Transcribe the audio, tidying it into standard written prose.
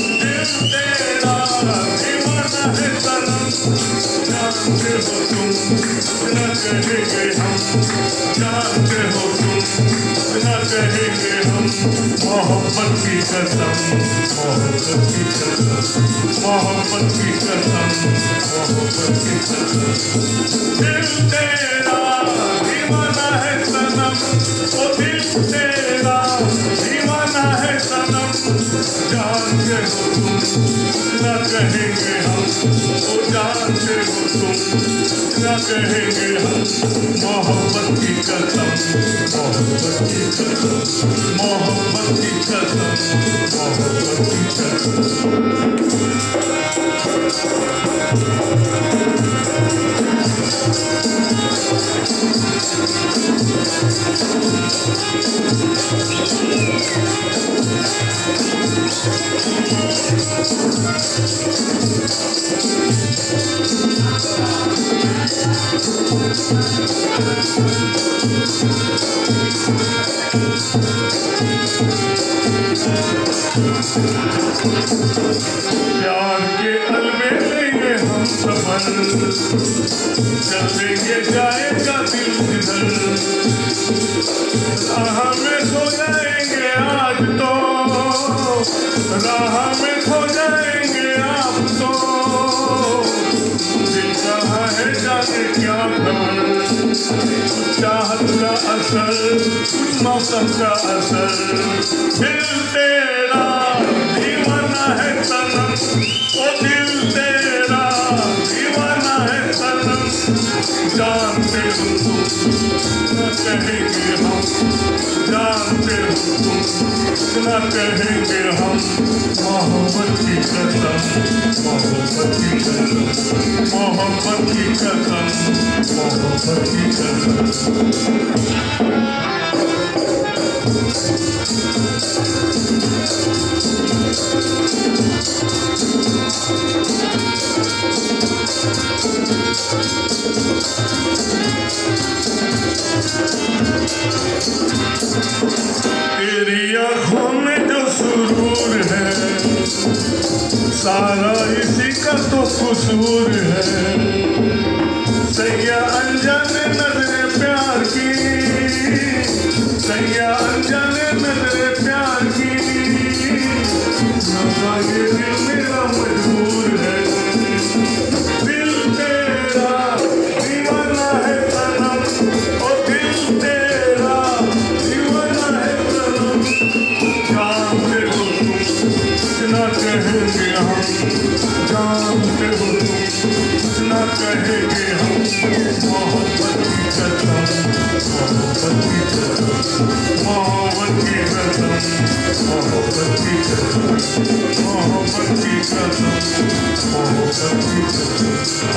दिल तेरा दीवाना है सनम, जानते हो तुम न कहेंगे हम, जानते हो तुम न कहेंगे हम। मोहब्बत की कसम, मोहब्बत की कसम, मोहब्बत की कसम, मोहब्बत की कसम। दिल तेरा दीवाना है सनम, ओ दिल तेरा दीवाना है सनम, जानते हो तुम न कहेंगे हम, ओ जानते हो तुम न कहेंगे हम। मोहब्बत की कसम, मोहब्बत की कसम, मोहब्बत की कसम, मोहब्बत की कसम। प्यार के अलबेले ये हम सफर, चलेंगे जाएगा दिल जिधर, राह में सो जाएंगे आज तो, राह में सो जाएंगे आप तो। दिल कहाँ है जाने क्या खबर, चाहत का असर कुछ मौसम का असर। दिल तेरा दीवाना है सनम, ओ दिल तेरा दीवाना है सनम, जानते हो तुम न कहेंगे हम, जानते हो तुम न कहेंगे हम। मोहब्बत की कसम, मोहब्बत की कसम, मोहब्बत की कसम, मोहब्बत की कसम। तेरी आँखों में जो सुरूर है, सारा इसी का तो कसूर है। सैया अनजाने नजरे प्यार की, सैया अनजाने नजरे प्यार की, ये दिल मेरा मजबूर है। दिल तेरा दीवाना है सनम, ओ दिल तेरा दीवाना है सनम, जानते हो तुम न कहेंगे हम, जानते हो तुम न कहेंगे हम। मोहब्बत की कसम, मोहब्बत की कसम, मोहब्बत की कसम, मोहब्बत की कसम, मोहब्बत की कसम, मोहब्बत की कसम।